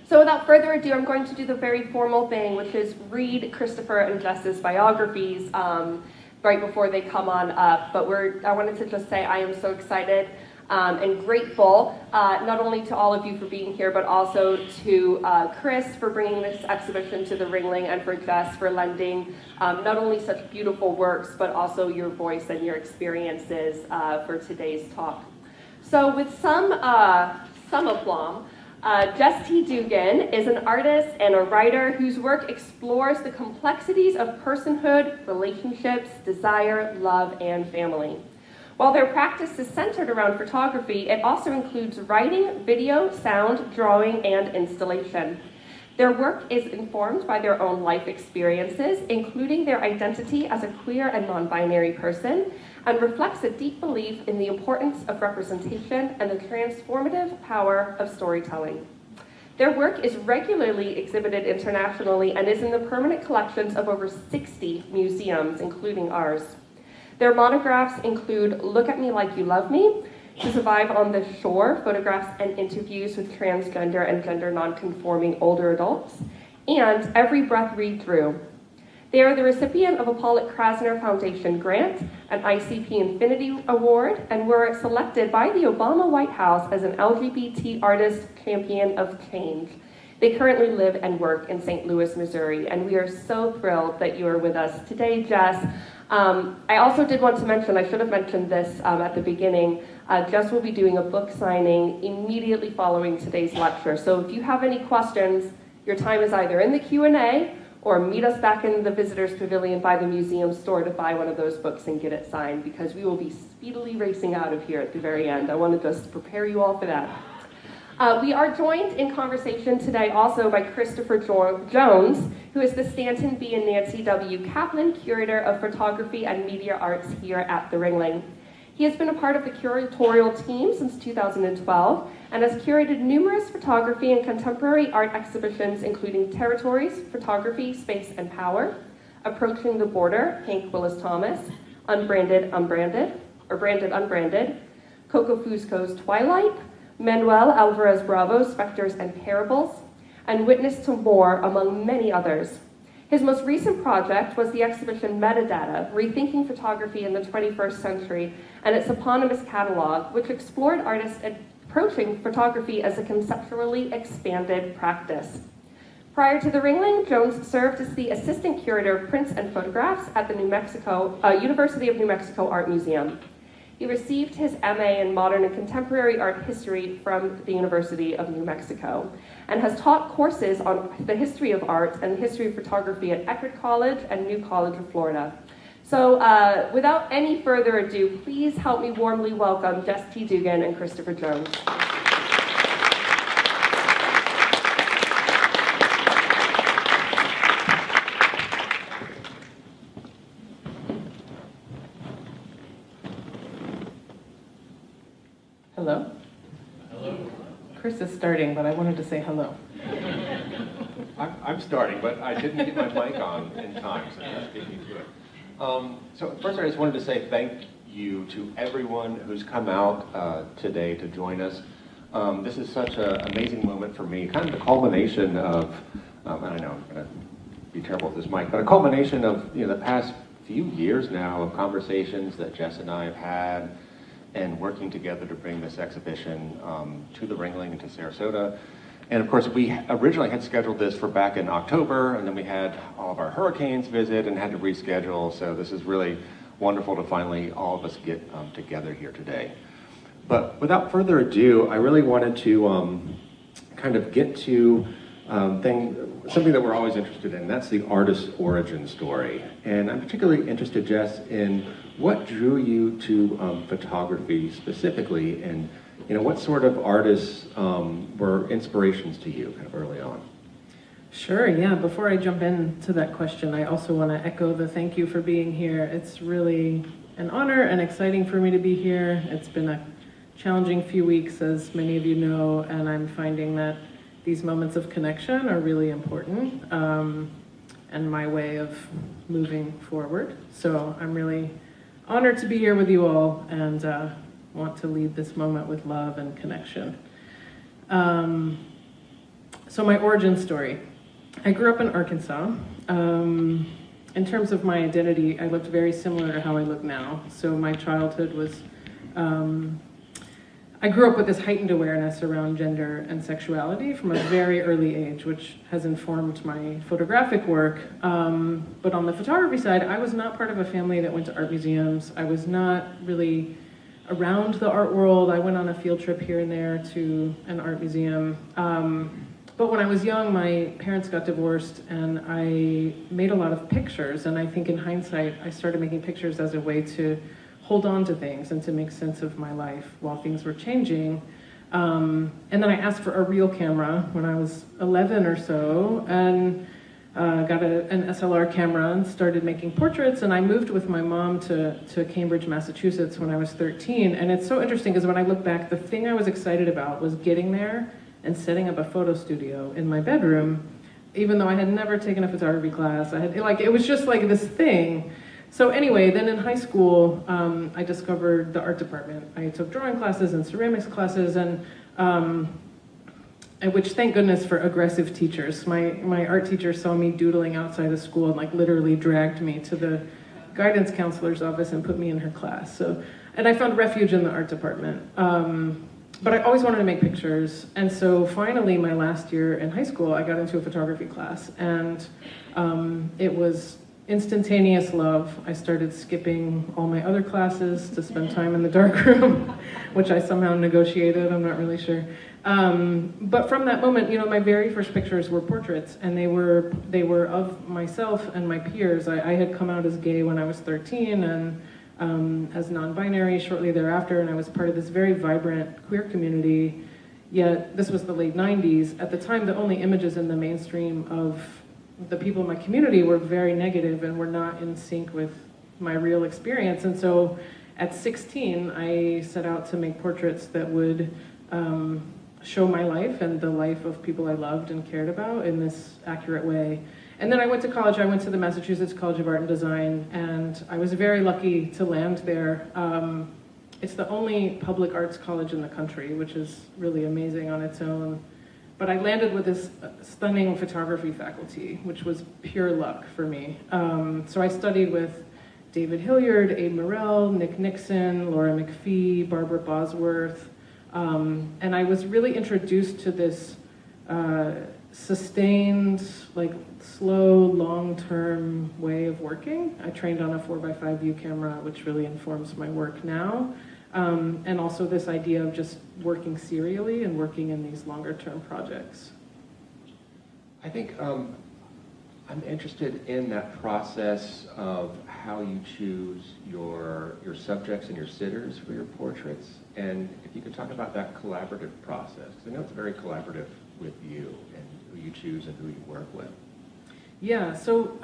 So without further ado, I'm going to do the very formal thing, which is read Christopher and Jess's biographies right before they come on up. But I wanted to just say I am so excited and grateful, not only to all of you for being here, but also to Chris for bringing this exhibition to the Ringling, and for Jess for lending not only such beautiful works, but also your voice and your experiences for today's talk. So with some aplomb, Jess T. Dugan is an artist and a writer whose work explores the complexities of personhood, relationships, desire, love, and family. While their practice is centered around photography, it also includes writing, video, sound, drawing, and installation. Their work is informed by their own life experiences, including their identity as a queer and non-binary person, and reflects a deep belief in the importance of representation and the transformative power of storytelling. Their work is regularly exhibited internationally and is in the permanent collections of over 60 museums, including ours. Their monographs include Look at Me Like You Love Me, To Survive on the Shore, photographs and interviews with transgender and gender nonconforming older adults, and Every Breath Read Through. They are the recipient of a Pollock-Krasner Foundation Grant, an ICP Infinity Award, and were selected by the Obama White House as an LGBT Artist Champion of Change. They currently live and work in St. Louis, Missouri, and we are so thrilled that you are with us today, Jess. I also did want to mention, I should have mentioned this at the beginning, Jess will be doing a book signing immediately following today's lecture. So if you have any questions, your time is either in the Q&A or meet us back in the Visitors Pavilion by the museum store to buy one of those books and get it signed, because we will be speedily racing out of here at the very end. I want to just prepare you all for that. We are joined in conversation today also by Christopher Jones, who is the Stanton B. and Nancy W. Kaplan Curator of Photography and Media Arts here at the Ringling. He has been a part of the curatorial team since 2012 and has curated numerous photography and contemporary art exhibitions, including Territories, Photography, Space and Power, Approaching the Border, Hank Willis Thomas, Branded Unbranded, Coco Fusco's Twilight, Manuel Alvarez Bravo's Specters and Parables, and Witness to More, among many others. His most recent project was the exhibition Metadata, Rethinking Photography in the 21st Century, and its eponymous catalog, which explored artists approaching photography as a conceptually expanded practice. Prior to the Ringling, Jones served as the Assistant Curator of Prints and Photographs at the University of New Mexico Art Museum. He received his MA in Modern and Contemporary Art History from the University of New Mexico and has taught courses on the history of art and the history of photography at Eckerd College and New College of Florida. So without any further ado, please help me warmly welcome Jess T. Dugan and Christopher Jones. Hello? Hello. Chris is starting, but I wanted to say hello. I'm starting, but I didn't get my mic on in time, so just beat me to it. So first I just wanted to say thank you to everyone who's come out today to join us. This is such an amazing moment for me, kind of the culmination of, and I know I'm going to be terrible with this mic, but a culmination of the past few years now of conversations that Jess and I have had, and working together to bring this exhibition to the Ringling and to Sarasota. And of course, we originally had scheduled this for back in October, and then we had all of our hurricanes visit and had to reschedule. So this is really wonderful to finally all of us get together here today. But without further ado, I really wanted to kind of get to something that we're always interested in. That's the artist's origin story. And I'm particularly interested, Jess, in what drew you to photography specifically, and what sort of artists were inspirations to you kind of early on? Sure, yeah. Before I jump into that question, I also want to echo the thank you for being here. It's really an honor and exciting for me to be here. It's been a challenging few weeks, as many of you know, and I'm finding that these moments of connection are really important and my way of moving forward. So I'm really honored to be here with you all and want to lead this moment with love and connection. So my origin story. I grew up in Arkansas. In terms of my identity, I looked very similar to how I look now. So my childhood was, I grew up with this heightened awareness around gender and sexuality from a very early age, which has informed my photographic work. But on the photography side, I was not part of a family that went to art museums. I was not really around the art world. I went on a field trip here and there to an art museum. But when I was young, my parents got divorced and I made a lot of pictures. And I think in hindsight, I started making pictures as a way to hold on to things and to make sense of my life while things were changing. And then I asked for a real camera when I was 11 or so and got an SLR camera and started making portraits. And I moved with my mom to Cambridge, Massachusetts when I was 13. And it's so interesting because when I look back, the thing I was excited about was getting there and setting up a photo studio in my bedroom, even though I had never taken a photography class. It was just like this thing. So anyway, then in high school, I discovered the art department. I took drawing classes and ceramics classes, and which thank goodness for aggressive teachers. My art teacher saw me doodling outside of school and literally dragged me to the guidance counselor's office and put me in her class. And I found refuge in the art department. But I always wanted to make pictures, and so finally, my last year in high school, I got into a photography class, and it was instantaneous love. I started skipping all my other classes to spend time in the darkroom, which I somehow negotiated, I'm not really sure. But from that moment, my very first pictures were portraits, and they were of myself and my peers. I had come out as gay when I was 13, and as non-binary shortly thereafter, and I was part of this very vibrant queer community, yet this was the late 90s. At the time, the only images in the mainstream of the people in my community were very negative and were not in sync with my real experience. And so at 16, I set out to make portraits that would show my life and the life of people I loved and cared about in this accurate way. And then I went to college. I went to the Massachusetts College of Art and Design, and I was very lucky to land there. It's the only public arts college in the country, which is really amazing on its own. But I landed with this stunning photography faculty, which was pure luck for me. So I studied with David Hilliard, Abe Morell, Nick Nixon, Laura McPhee, Barbara Bosworth, and I was really introduced to this sustained, slow, long-term way of working. I trained on a 4x5 view camera, which really informs my work now. And also this idea of just working serially and working in these longer-term projects. I think I'm interested in that process of how you choose your subjects and your sitters for your portraits. And if you could talk about that collaborative process, because I know it's very collaborative with you and who you choose and who you work with. Yeah, so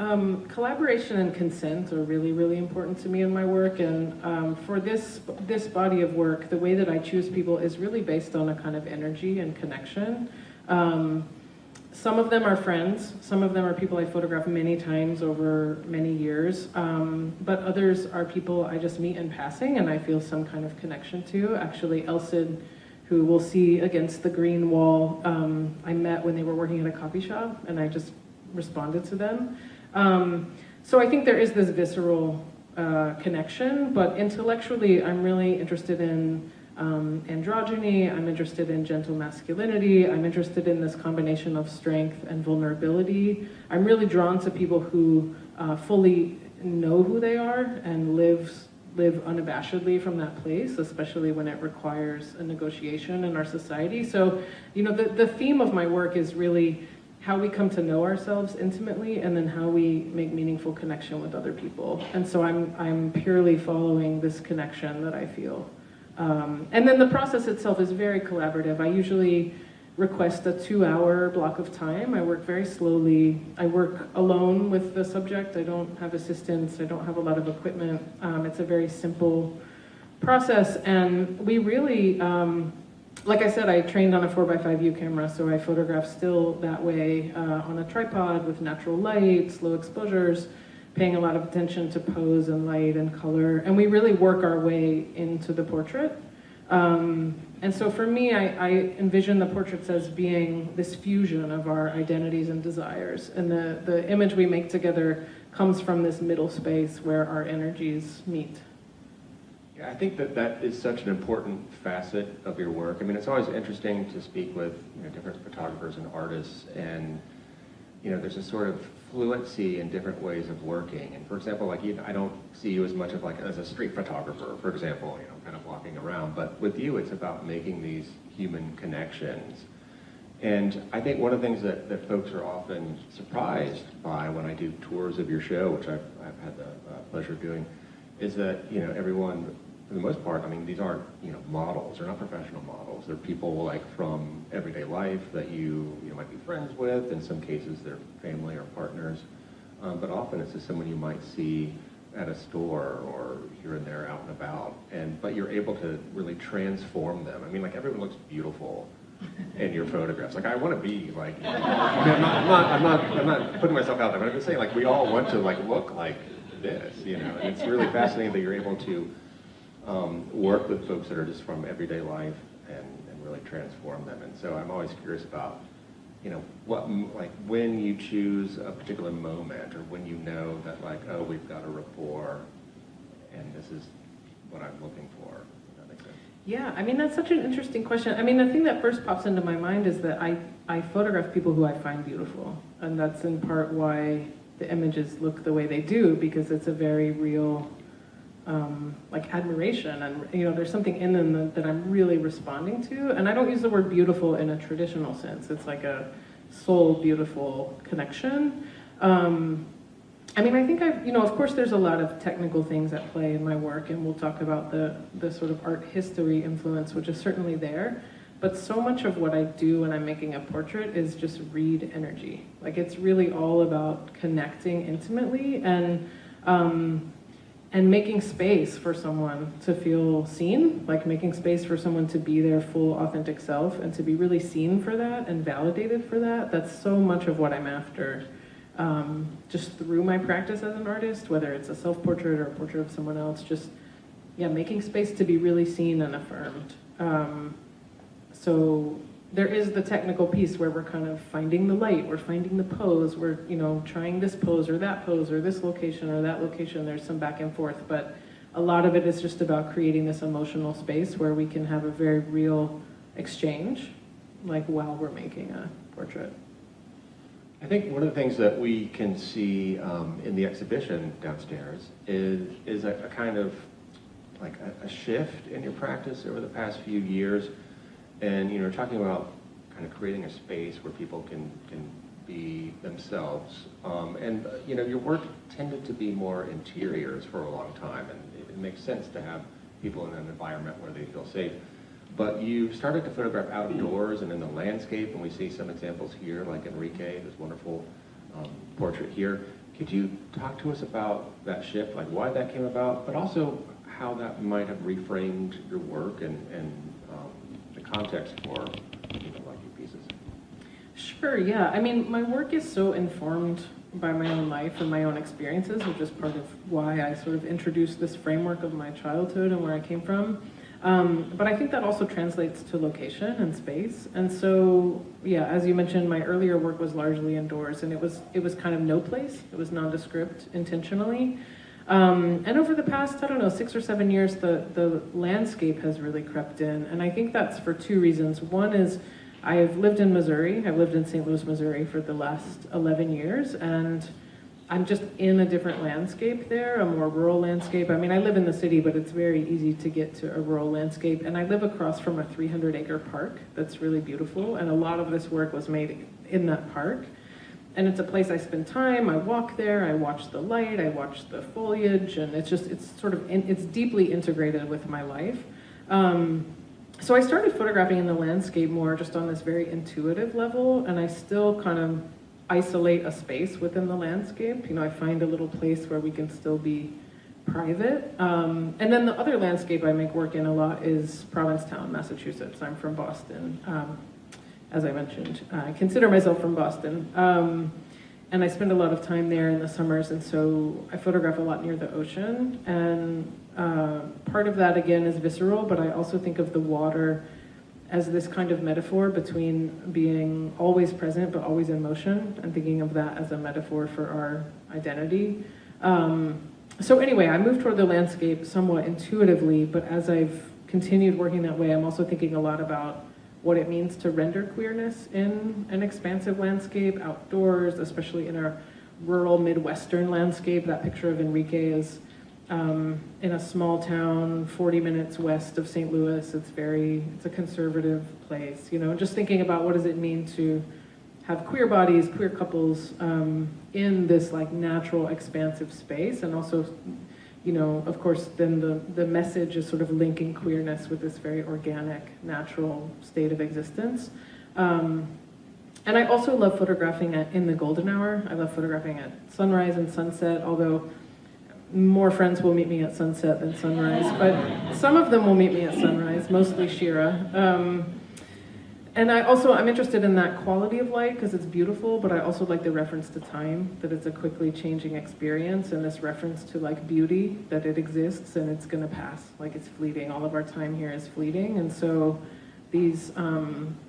collaboration and consent are really, really important to me in my work, and for this body of work, the way that I choose people is really based on a kind of energy and connection. Some of them are friends, some of them are people I photographed many times over many years, but others are people I just meet in passing and I feel some kind of connection to. Actually, Elsid, who we'll see against the green wall, I met when they were working at a coffee shop, and I just responded to them. So I think there is this visceral connection, but intellectually I'm really interested in androgyny, I'm interested in gentle masculinity, I'm interested in this combination of strength and vulnerability. I'm really drawn to people who fully know who they are and live unabashedly from that place, especially when it requires a negotiation in our society. So, the theme of my work is really how we come to know ourselves intimately, and then how we make meaningful connection with other people. And so I'm purely following this connection that I feel. And then the process itself is very collaborative. I usually request a 2-hour block of time. I work very slowly. I work alone with the subject. I don't have assistants. I don't have a lot of equipment. It's a very simple process. And we really, like I said, I trained on a 4x5 view camera, so I photograph still that way on a tripod with natural light, slow exposures, paying a lot of attention to pose and light and color. And we really work our way into the portrait. And so for me, I envision the portraits as being this fusion of our identities and desires. And the image we make together comes from this middle space where our energies meet. Yeah, I think that is such an important facet of your work. I mean, it's always interesting to speak with different photographers and artists, and there's a sort of fluency in different ways of working. And for example, like I don't see you as much of as a street photographer, for example, kind of walking around. But with you, it's about making these human connections. And I think one of the things that folks are often surprised by when I do tours of your show, which I've had the pleasure of doing, is that everyone, for the most part, I mean, these aren't models. They're not professional models. They're people from everyday life that you might be friends with. In some cases, they're family or partners. But often it's just someone you might see at a store or here and there out and about. But you're able to really transform them. I mean, everyone looks beautiful in your photographs. I want to be I mean, I'm not putting myself out there, but I'm just saying we all want to look like this, and it's really fascinating that you're able to work with folks that are just from everyday life and really transform them. And so I'm always curious about, what when you choose a particular moment, or when that oh, we've got a rapport, and this is what I'm looking for. Does that make sense? Yeah, I mean, that's such an interesting question. I mean, the thing that first pops into my mind is that I photograph people who I find beautiful, and that's in part why the images look the way they do, because it's a very real admiration, and there's something in them that I'm really responding to. And I don't use the word beautiful in a traditional sense. It's like a soul beautiful connection. I mean, I think of course there's a lot of technical things at play in my work, and we'll talk about the sort of art history influence, which is certainly there. But so much of what I do when I'm making a portrait is just read energy. It's really all about connecting intimately and making space for someone to feel seen, making space for someone to be their full authentic self and to be really seen for that and validated for that. That's so much of what I'm after, just through my practice as an artist, whether it's a self-portrait or a portrait of someone else, making space to be really seen and affirmed. So there is the technical piece where we're kind of finding the light, we're finding the pose, we're trying this pose or this location or that location. There's some back and forth, but a lot of it is just about creating this emotional space where we can have a very real exchange, while we're making a portrait. I think one of the things that we can see in the exhibition downstairs is a kind of a shift in your practice over the past few years. And talking about kind of creating a space where people can be themselves. And your work tended to be more interiors for a long time, and it makes sense to have people in an environment where they feel safe. But you started to photograph outdoors and in the landscape, and we see some examples here, like Enrique, this wonderful portrait here. Could you talk to us about that shift, why that came about, but also how that might have reframed your work and the context for your pieces? Sure, yeah. I mean, my work is so informed by my own life and my own experiences, which is part of why I sort of introduced this framework of my childhood and where I came from. But I think that also translates to location and space. And so, yeah, as you mentioned, my earlier work was largely indoors, and it was kind of no place. It was nondescript intentionally. And over the past, 6 or 7 years, the landscape has really crept in. And I think that's for two reasons. One is I've lived in Missouri. I've lived in St. Louis, Missouri for the last 11 years. And I'm just in a different landscape there, a more rural landscape. I mean, I live in the city, but it's very easy to get to a rural landscape. And I live across from a 300-acre park that's really beautiful. And a lot of this work was made in that park. And it's a place I spend time, I walk there, I watch the light, I watch the foliage, and it's deeply integrated with my life. So I started photographing in the landscape more just on this very intuitive level, and I still kind of isolate a space within the landscape. I find a little place where we can still be private. And then the other landscape I make work in a lot is Provincetown, Massachusetts. I'm from Boston. As I mentioned, I consider myself from Boston. and I spend a lot of time there in the summers, and so I photograph a lot near the ocean. And part of that, again, is visceral, but I also think of the water as this kind of metaphor between being always present but always in motion, and thinking of that as a metaphor for our identity. So anyway, I moved toward the landscape somewhat intuitively, but as I've continued working that way, I'm also thinking a lot about what it means to render queerness in an expansive landscape, outdoors, especially in our rural Midwestern landscape. That picture of Enrique is in a small town 40 minutes west of St. Louis. It's a conservative place, you know, just thinking about what does it mean to have queer bodies, queer couples in this like natural expansive space. And also, you know, of course, then the message is sort of linking queerness with this very organic, natural state of existence. And I also love photographing in the golden hour. I love photographing at sunrise and sunset, although more friends will meet me at sunset than sunrise, but some of them will meet me at sunrise, mostly Shira. And I'm interested in that quality of light because it's beautiful, but I also like the reference to time, that it's a quickly changing experience, and this reference to like beauty, that it exists and it's gonna pass, like it's fleeting. All of our time here is fleeting, and so these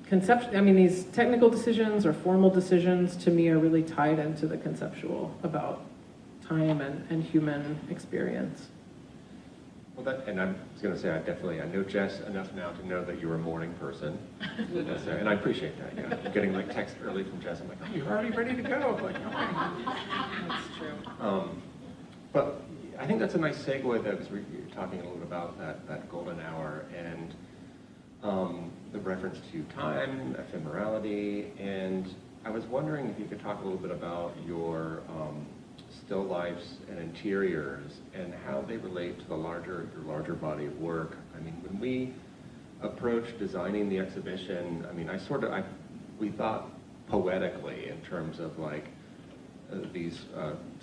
these technical decisions or formal decisions to me are really tied into the conceptual about time and human experience. Well, and I was going to say, I know Jess enough now to know that you're a morning person, and I appreciate that. Yeah. I'm getting like text early from Jess. I'm like, oh, you're already ready to go. Like, okay. That's true. But I think that's a nice segue, though, because you're talking a little bit about that golden hour and the reference to time, ephemerality, and I was wondering if you could talk a little bit about your still lifes and interiors and how they relate to your larger body of work. I mean, when we approached designing the exhibition, I mean, we thought poetically in terms of like these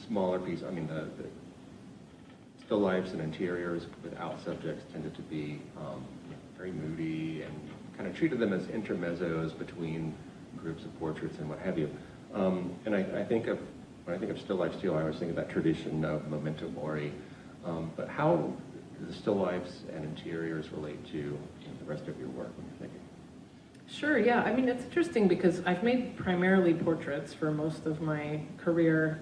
smaller pieces. I mean, the still lifes and interiors without subjects tended to be very moody and kind of treated them as intermezzos between groups of portraits and what have you. And I think of when I think of still lifes too, I always think of that tradition of memento mori. But how do the still lifes and interiors relate to the rest of your work when you're thinking? Sure, yeah. I mean, it's interesting because I've made primarily portraits for most of my career.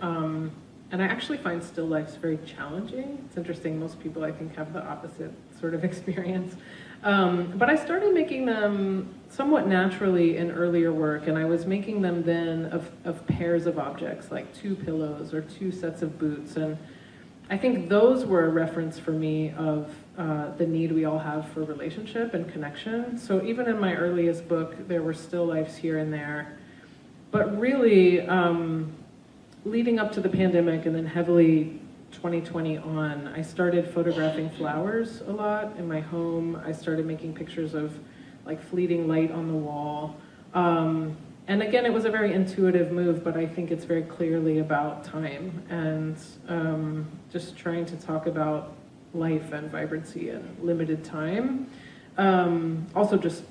And I actually find still lifes very challenging. It's interesting, most people I think have the opposite sort of experience. But I started making them somewhat naturally in earlier work, and I was making them then of pairs of objects, like 2 pillows or 2 sets of boots. And I think those were a reference for me of the need we all have for relationship and connection. So even in my earliest book, there were still lifes here and there. But really, leading up to the pandemic and then heavily 2020 on, I started photographing flowers a lot in my home. I started making pictures of like fleeting light on the wall. And again, it was a very intuitive move, but I think it's very clearly about time and just trying to talk about life and vibrancy and limited time. Also just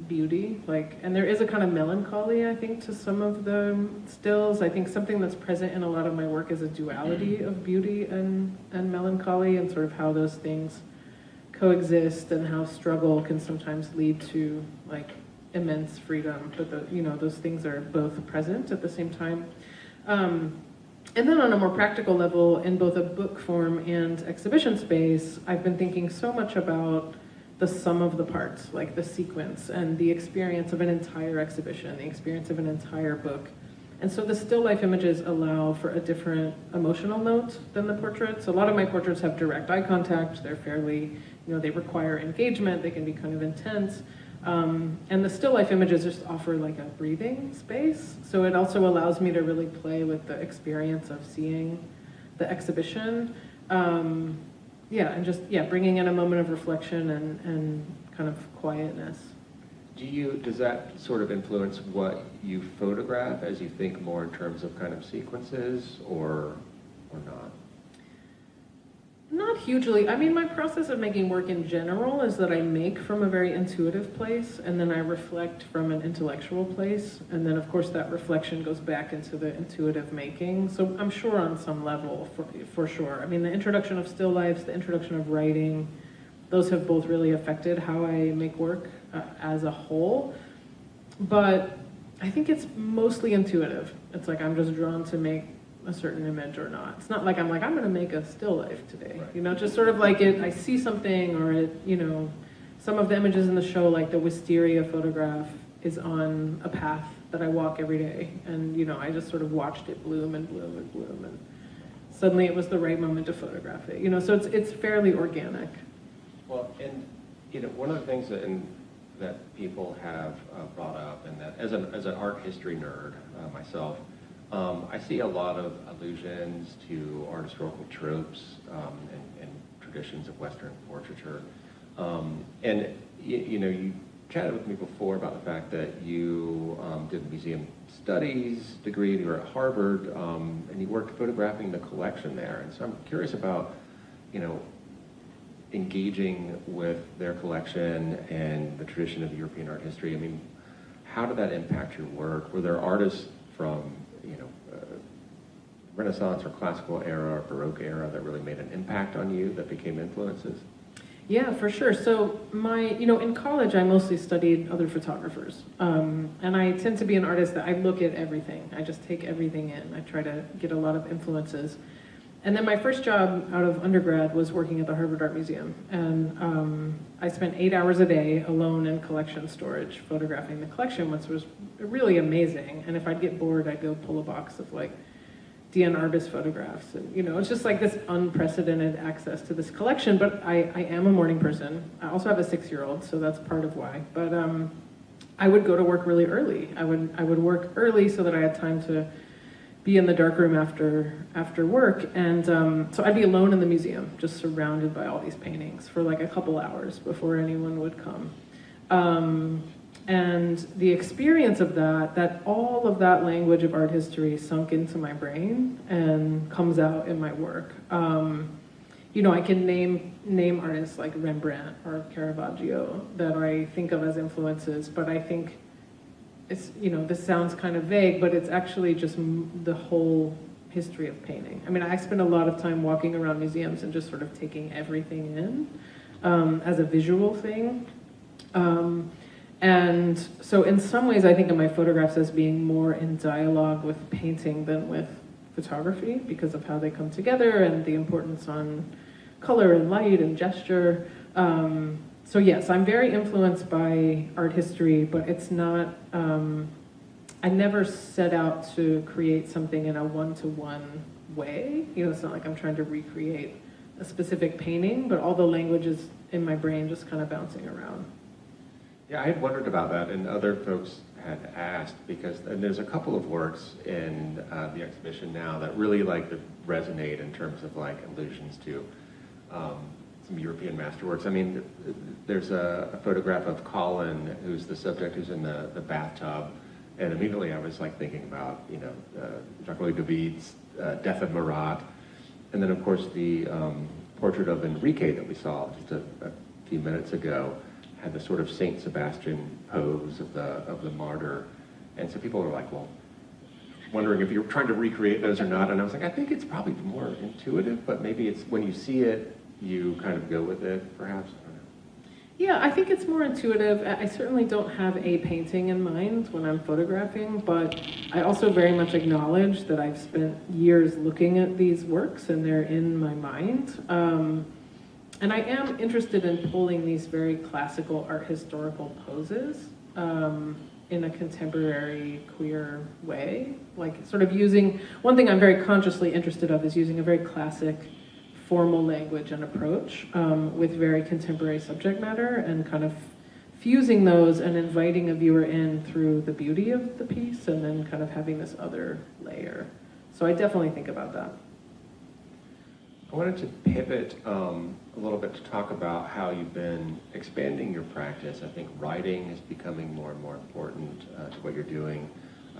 beauty, and there is a kind of melancholy, I think, to some of the stills. I think something that's present in a lot of my work is a duality of beauty and melancholy, and sort of how those things coexist and how struggle can sometimes lead to immense freedom, but those things are both present at the same time. And then on a more practical level, in both a book form and exhibition space, I've been thinking so much about the sum of the parts, like the sequence and the experience of an entire exhibition, the experience of an entire book. And so the still life images allow for a different emotional note than the portraits. A lot of my portraits have direct eye contact. They're fairly, they require engagement. They can be kind of intense. And the still life images just offer a breathing space. So it also allows me to really play with the experience of seeing the exhibition. Bringing in a moment of reflection and kind of quietness. Does that sort of influence what you photograph as you think more in terms of kind of sequences or not? Not hugely. I mean, my process of making work in general is that I make from a very intuitive place, and then I reflect from an intellectual place, and then of course that reflection goes back into the intuitive making. So I'm sure on some level, for sure. I mean, the introduction of still lifes, the introduction of writing, those have both really affected how I make work as a whole. But I think it's mostly intuitive. It's like I'm just drawn to make a certain image or not. It's not like I'm going to make a still life today. Right. You know, just sort of like I see something, or it, you know, some of the images in the show, like the wisteria photograph, is on a path that I walk every day. And, you know, I just sort of watched it bloom and bloom and bloom. And suddenly it was the right moment to photograph it. You know, so it's fairly organic. Well, and, you know, one of the things that people have brought up, and that as an art history nerd myself, I see a lot of allusions to art historical tropes and traditions of Western portraiture. And you know, you chatted with me before about the fact that you did a museum studies degree, you were at Harvard, and you worked photographing the collection there. And so I'm curious about, you know, engaging with their collection and the tradition of European art history. I mean, how did that impact your work? Were there artists from, you know, Renaissance or classical era or Baroque era that really made an impact on you, that became influences? Yeah, for sure. So you know, in college, I mostly studied other photographers. And I tend to be an artist that I look at everything. I just take everything in. I try to get a lot of influences. And then my first job out of undergrad was working at the Harvard Art Museum. And I spent 8 hours a day alone in collection storage, photographing the collection, which was really amazing. And if I'd get bored, I'd go pull a box of like Diane Arbus photographs. And, you know, it's just like this unprecedented access to this collection. But I am a morning person. I also have a 6-year-old, so that's part of why. But I would go to work really early. I would work early so that I had time to be in the darkroom after work. And so I'd be alone in the museum, just surrounded by all these paintings for like a couple hours before anyone would come. And the experience of that all of that language of art history sunk into my brain and comes out in my work. You know, I can name artists like Rembrandt or Caravaggio that I think of as influences, but I think it's, you know, this sounds kind of vague, but it's actually just the whole history of painting. I mean, I spend a lot of time walking around museums and just sort of taking everything in as a visual thing. And so in some ways, I think of my photographs as being more in dialogue with painting than with photography because of how they come together and the importance on color and light and gesture. So yes, I'm very influenced by art history, but it's not, I never set out to create something in a one-to-one way. You know, it's not like I'm trying to recreate a specific painting, but all the language is in my brain just kind of bouncing around. Yeah, I had wondered about that, and other folks had asked, because and there's a couple of works in the exhibition now that really like resonate in terms of like allusions to some European masterworks. I mean, there's a photograph of Colin, who's the subject, who's in the bathtub, and immediately I was like thinking about, you know, Jacques-Louis David's Death of Marat, and then of course the portrait of Enrique that we saw just a few minutes ago had the sort of Saint Sebastian pose of the martyr, and so people were like, well, wondering if you're trying to recreate those or not, and I was like, I think it's probably more intuitive, but maybe it's when you see it, you kind of go with it, perhaps? I don't know. Yeah, I think it's more intuitive. I certainly don't have a painting in mind when I'm photographing, but I also very much acknowledge that I've spent years looking at these works and they're in my mind. And I am interested in pulling these very classical art historical poses in a contemporary queer way. Like sort of using, one thing I'm very consciously interested of is using a very classic formal language and approach with very contemporary subject matter and kind of fusing those and inviting a viewer in through the beauty of the piece and then kind of having this other layer. So I definitely think about that. I wanted to pivot a little bit to talk about how you've been expanding your practice. I think writing is becoming more and more important to what you're doing,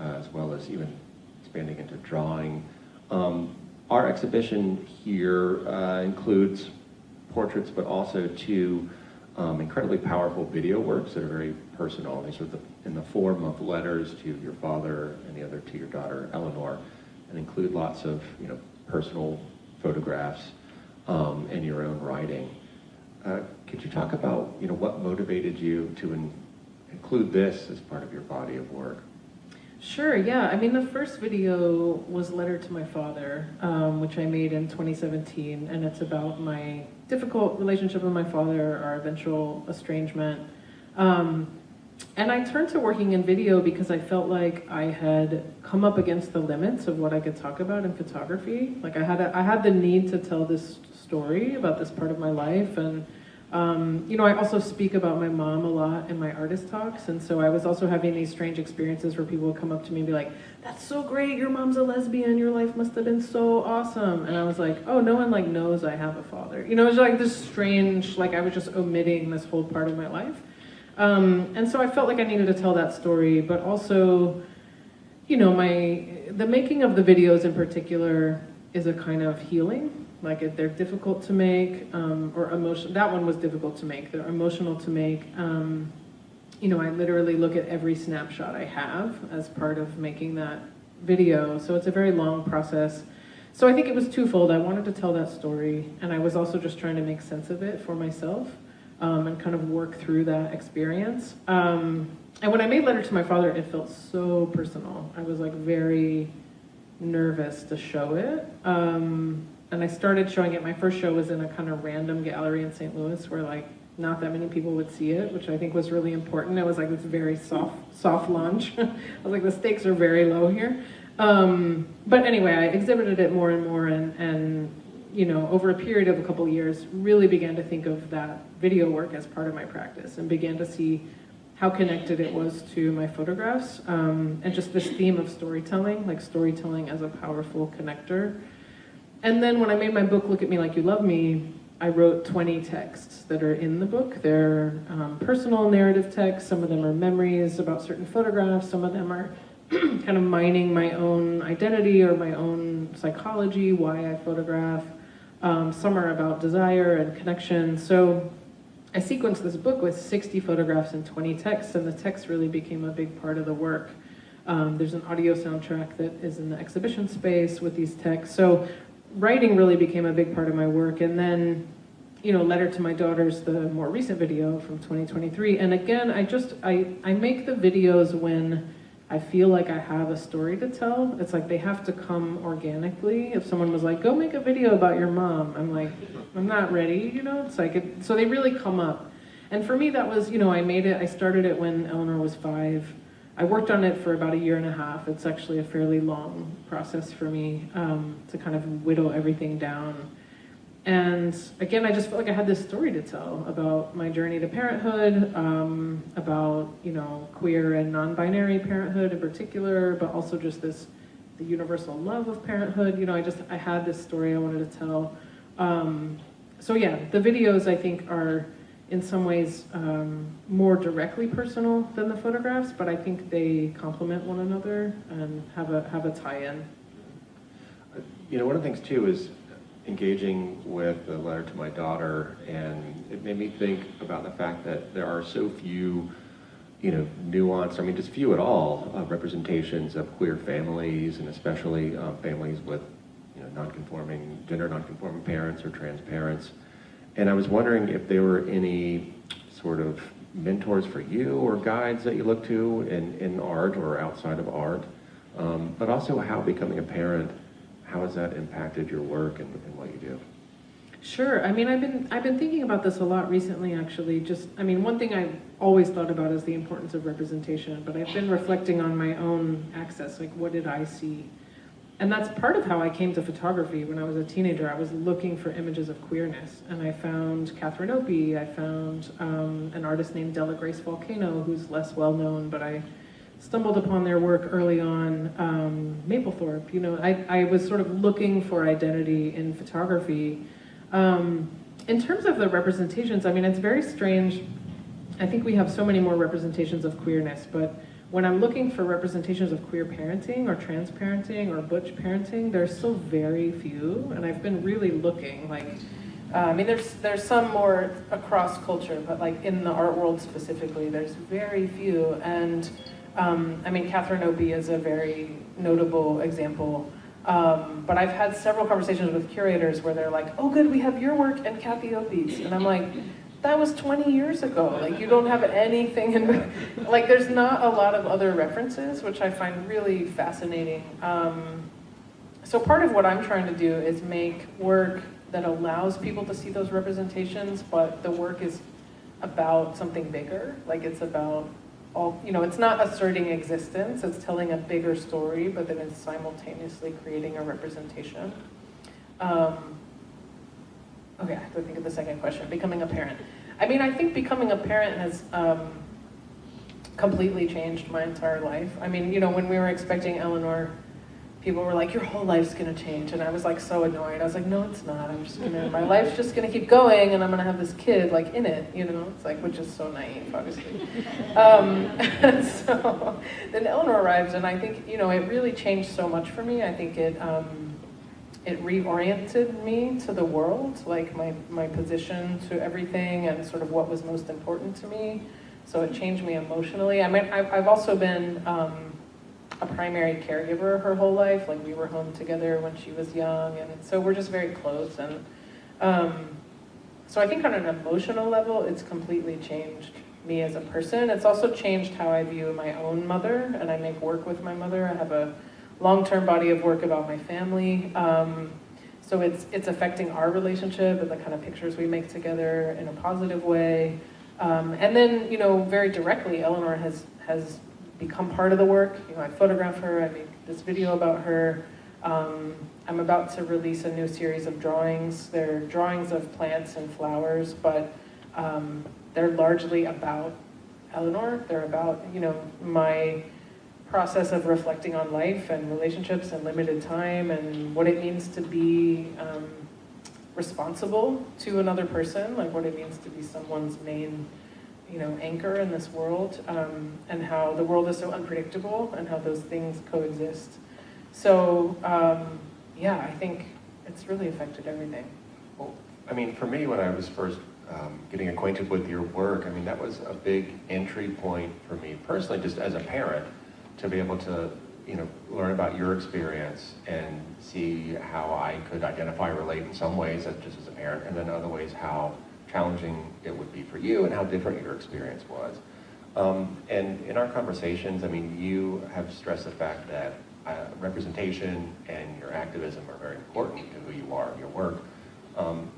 as well as even expanding into drawing. Our exhibition here includes portraits, but also two incredibly powerful video works that are very personal. These are in the form of letters to your father and the other to your daughter, Eleanor, and include lots of personal photographs and your own writing. Could you talk about what motivated you to include this as part of your body of work? Sure, yeah. I mean, the first video was Letter to My Father, which I made in 2017, and it's about my difficult relationship with my father, our eventual estrangement. And I turned to working in video because I felt like I had come up against the limits of what I could talk about in photography. Like I had the need to tell this story about this part of my life, and I also speak about my mom a lot in my artist talks, and so I was also having these strange experiences where people would come up to me and be like, "That's so great, your mom's a lesbian, your life must have been so awesome." And I was like, "Oh, no one knows I have a father." It was like this strange, I was just omitting this whole part of my life. And so I felt like I needed to tell that story, but also, the making of the videos in particular is a kind of healing. They're difficult to make, or emotional. That one was difficult to make. They're emotional to make. I literally look at every snapshot I have as part of making that video. So it's a very long process. So I think it was twofold. I wanted to tell that story, and I was also just trying to make sense of it for myself, and kind of work through that experience. And when I made Letter to My Father, it felt so personal. I was very nervous to show it. And I started showing it. My first show was in a kind of random gallery in St. Louis where not that many people would see it, which I think was really important. It was this very soft launch. I was like, the stakes are very low here. But anyway, I exhibited it more and more, and over a period of a couple years, really began to think of that video work as part of my practice, and began to see how connected it was to my photographs, and just this theme of storytelling, storytelling as a powerful connector. And then when I made my book, Look at Me Like You Love Me, I wrote 20 texts that are in the book. They're personal narrative texts. Some of them are memories about certain photographs. Some of them are kind of mining my own identity or my own psychology, why I photograph. Some are about desire and connection. So I sequenced this book with 60 photographs and 20 texts, and the text really became a big part of the work. There's an audio soundtrack that is in the exhibition space with these texts. So writing really became a big part of my work. And then, Letter to My Daughter's the more recent video from 2023. And again, I make the videos when I feel like I have a story to tell. It's they have to come organically. If someone was like, "Go make a video about your mom," I'm like, I'm not ready, It's so they really come up. And for me, that was, I started it when Eleanor was 5. I worked on it for about a year and a half. It's actually a fairly long process for me to kind of whittle everything down. And again, I just felt like I had this story to tell about my journey to parenthood, about, queer and non-binary parenthood in particular, but also just the universal love of parenthood. I had this story I wanted to tell. So yeah, the videos I think are in some ways more directly personal than the photographs, but I think they complement one another and have a tie-in. One of the things too is engaging with the Letter to My Daughter, and it made me think about the fact that there are so few, nuanced, just few at all, representations of queer families, and especially families with, gender nonconforming parents or trans parents. And I was wondering if there were any sort of mentors for you or guides that you look to in art or outside of art, but also how becoming a parent, how has that impacted your work and what you do? Sure. I've been thinking about this a lot recently, actually. One thing I've always thought about is the importance of representation, but I've been reflecting on my own access, what did I see? And that's part of how I came to photography. When I was a teenager, I was looking for images of queerness, and I found Catherine Opie, I found an artist named Della Grace Volcano, who's less well known, but I stumbled upon their work early on, Mapplethorpe. I was sort of looking for identity in photography. In terms of the representations, it's very strange. I think we have so many more representations of queerness, but when I'm looking for representations of queer parenting or trans parenting or butch parenting, there's so very few, and I've been really looking, like, I mean, there's some more across culture, but like in the art world specifically, there's very few. And I mean, Catherine Opie is a very notable example. But I've had several conversations with curators where they're like, oh good, we have your work and Kathy Opie's. And I'm like, that was 20 years ago. Like, you don't have anything in, like, there's not a lot of other references, which I find really fascinating. So part of what I'm trying to do is make work that allows people to see those representations, but the work is about something bigger. Like, it's about all, you know, it's not asserting existence, it's telling a bigger story, but then it's simultaneously creating a representation. Okay, I have to think of the second question, becoming a parent. I mean, I think becoming a parent has completely changed my entire life. I mean, you know, when we were expecting Eleanor, people were like, your whole life's gonna change. And I was like so annoyed. I was like, no, it's not. My life's just gonna keep going and I'm gonna have this kid like in it, you know? It's like, which is so naive, obviously. And so then Eleanor arrived and I think, you know, it really changed so much for me. I think it reoriented me to the world, like my position to everything and sort of what was most important to me. So it changed me emotionally. I mean, I've also been a primary caregiver her whole life. Like, we were home together when she was young, and so we're just very close. And so I think on an emotional level, it's completely changed me as a person. It's also changed how I view my own mother, and I make work with my mother. I have a long-term body of work about my family. So it's affecting our relationship and the kind of pictures we make together in a positive way. And then, you know, very directly, Eleanor has become part of the work. You know, I photograph her, I make this video about her. I'm about to release a new series of drawings. They're drawings of plants and flowers, but they're largely about Eleanor. They're about, you know, my process of reflecting on life and relationships and limited time and what it means to be responsible to another person, like what it means to be someone's main, you know, anchor in this world, and how the world is so unpredictable and how those things coexist. So, yeah, I think it's really affected everything. Well, I mean, for me, when I was first getting acquainted with your work, I mean, that was a big entry point for me personally, just as a parent, to be able to, you know, learn about your experience and see how I could identify or relate in some ways, just as a parent, and then other ways how challenging it would be for you and how different your experience was. And in our conversations, I mean, you have stressed the fact that representation and your activism are very important to who you are and your work,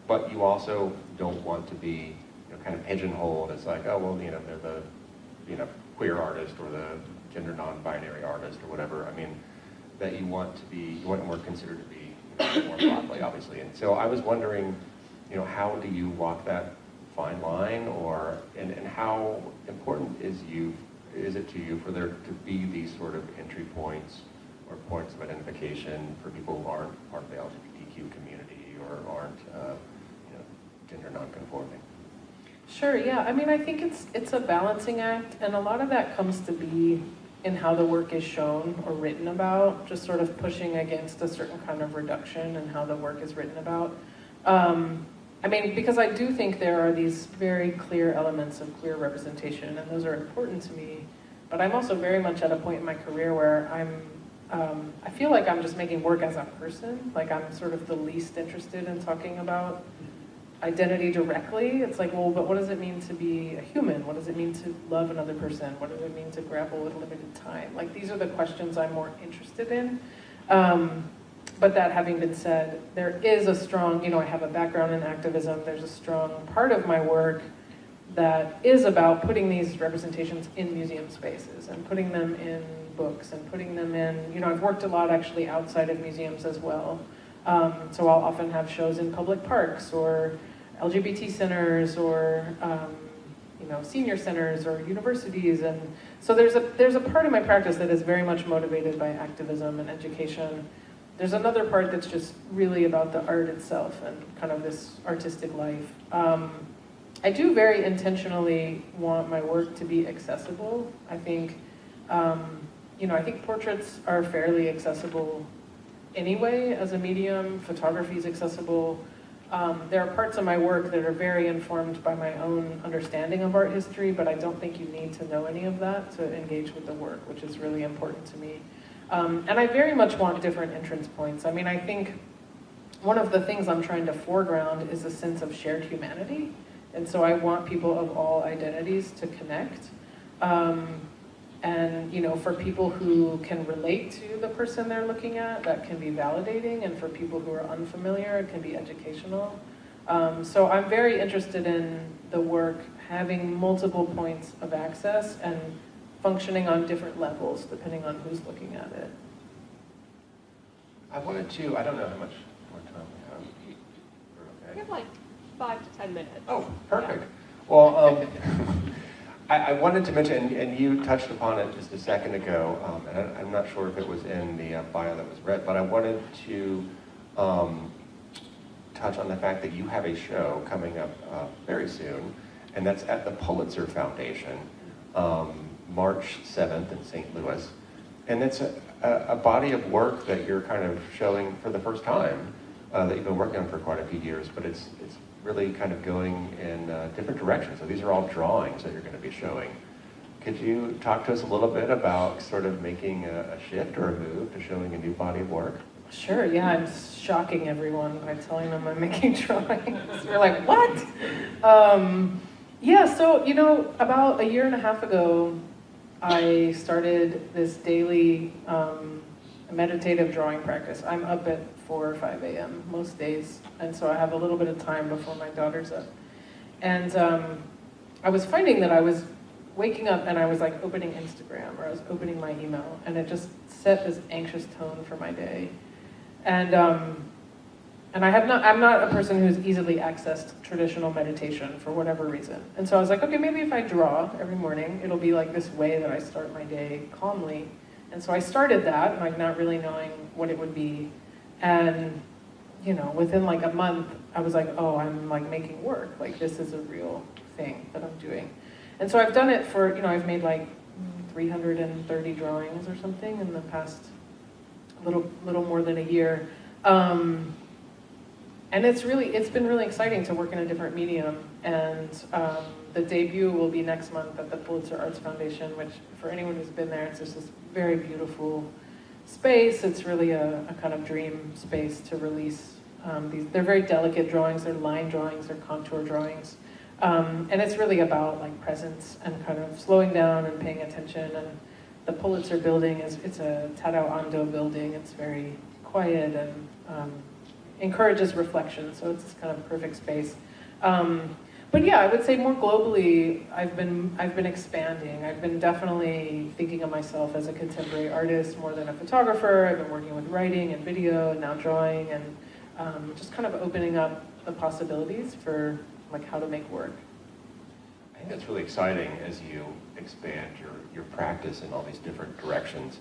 but you also don't want to be, you know, kind of pigeonholed as like, oh, well, you know, they're the, you know, queer artist or the gender non-binary artist or whatever. I mean, that you want your work considered to be, you know, more broadly, obviously. And so I was wondering, you know, how do you walk that fine line, or and how important is it to you for there to be these sort of entry points or points of identification for people who aren't part of the LGBTQ community or aren't, you know, gender non-conforming? Sure, yeah. I mean, I think it's a balancing act, and a lot of that comes to be in how the work is shown or written about, just sort of pushing against a certain kind of reduction in how the work is written about. I mean, because I do think there are these very clear elements of queer representation, and those are important to me, but I'm also very much at a point in my career where I feel like I'm just making work as a person. Like, I'm sort of the least interested in talking about identity directly. It's like, well, but what does it mean to be a human? What does it mean to love another person? What does it mean to grapple with limited time? Like, these are the questions I'm more interested in. But that having been said, there is a strong, you know, I have a background in activism. There's a strong part of my work that is about putting these representations in museum spaces and putting them in books and putting them in, you know, I've worked a lot actually outside of museums as well. So I'll often have shows in public parks or LGBT centers or, you know, senior centers or universities. And so there's a part of my practice that is very much motivated by activism and education. There's another part that's just really about the art itself and kind of this artistic life. I do very intentionally want my work to be accessible. I think I think portraits are fairly accessible anyway as a medium. Photography is accessible. There are parts of my work that are very informed by my own understanding of art history, but I don't think you need to know any of that to engage with the work, which is really important to me. And I very much want different entrance points. I mean, I think one of the things I'm trying to foreground is a sense of shared humanity. And so I want people of all identities to connect. And for people who can relate to the person they're looking at, that can be validating. And for people who are unfamiliar, it can be educational. So I'm very interested in the work having multiple points of access and functioning on different levels depending on who's looking at it. I don't know how much more time we have. Okay. We have like 5 to 10 minutes. Oh, perfect. Yeah. Well, I wanted to mention, and you touched upon it just a second ago, and I'm not sure if it was in the bio that was read, but I wanted to touch on the fact that you have a show coming up very soon, and that's at the Pollock-Krasner Foundation, March 7th in St. Louis. And it's a body of work that you're kind of showing for the first time, that you've been working on for quite a few years, but it's really kind of going in different directions. So these are all drawings that you're going to be showing. Could you talk to us a little bit about sort of making a shift or a move to showing a new body of work? Sure, yeah, I'm shocking everyone by telling them I'm making drawings. They're like, what? Yeah, so, about a year and a half ago, I started this daily meditative drawing practice. I'm up at 4 or 5 a.m. most days, and so I have a little bit of time before my daughter's up. And I was finding that I was waking up and I was like opening Instagram, or I was opening my email, and it just set this anxious tone for my day. And I'm not a person who's easily accessed traditional meditation for whatever reason. And so I was like, okay, maybe if I draw every morning, it'll be like this way that I start my day calmly. And so I started that, like not really knowing what it would be. And, within like a month, I was like, oh, I'm like making work. Like this is a real thing that I'm doing. And so I've done it for, I've made like 330 drawings or something in the past little more than a year. And it's been really exciting to work in a different medium. And the debut will be next month at the Pulitzer Arts Foundation, which for anyone who's been there, it's just this very beautiful space. It's really a kind of dream space to release they're very delicate drawings, they're line drawings, they're contour drawings. And it's really about like presence and kind of slowing down and paying attention. And the Pulitzer building it's a Tadao Ando building. It's very quiet and encourages reflection, so it's this kind of perfect space. But yeah, I would say more globally, I've been expanding. I've been definitely thinking of myself as a contemporary artist more than a photographer. I've been working with writing and video and now drawing, and just kind of opening up the possibilities for like how to make work. I think that's really exciting as you expand your practice in all these different directions.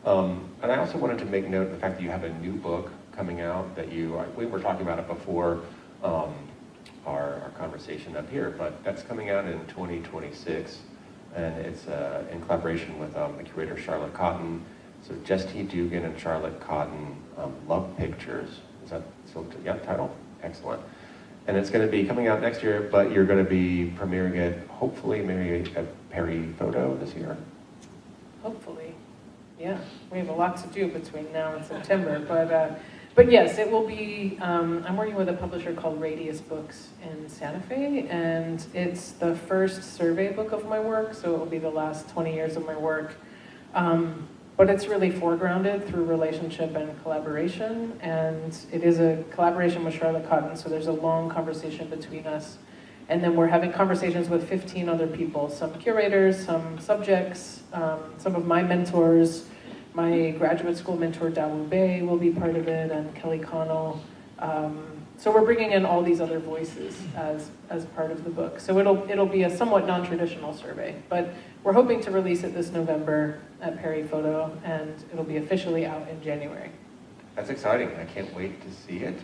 And I also wanted to make note of the fact that you have a new book coming out that we were talking about it before our conversation up here, but that's coming out in 2026, and it's in collaboration with the curator Charlotte Cotton. So Jess T, Dugan, and Charlotte Cotton, Love Pictures. Is that still the title? Excellent. And it's going to be coming out next year, but you're going to be premiering it, hopefully, maybe at Perry Photo this year? Hopefully. Yeah, we have a lot to do between now and September, but yes, it will be, I'm working with a publisher called Radius Books in Santa Fe, and it's the first survey book of my work, so it will be the last 20 years of my work. But it's really foregrounded through relationship and collaboration, and it is a collaboration with Charlotte Cotton, so there's a long conversation between us. And then we're having conversations with 15 other people, some curators, some subjects, some of my mentors. My graduate school mentor, Dawu Bey, will be part of it, and Kelly Connell. So we're bringing in all these other voices as part of the book. So it'll be a somewhat non-traditional survey, but we're hoping to release it this November at Perry Photo, and it'll be officially out in January. That's exciting. I can't wait to see it.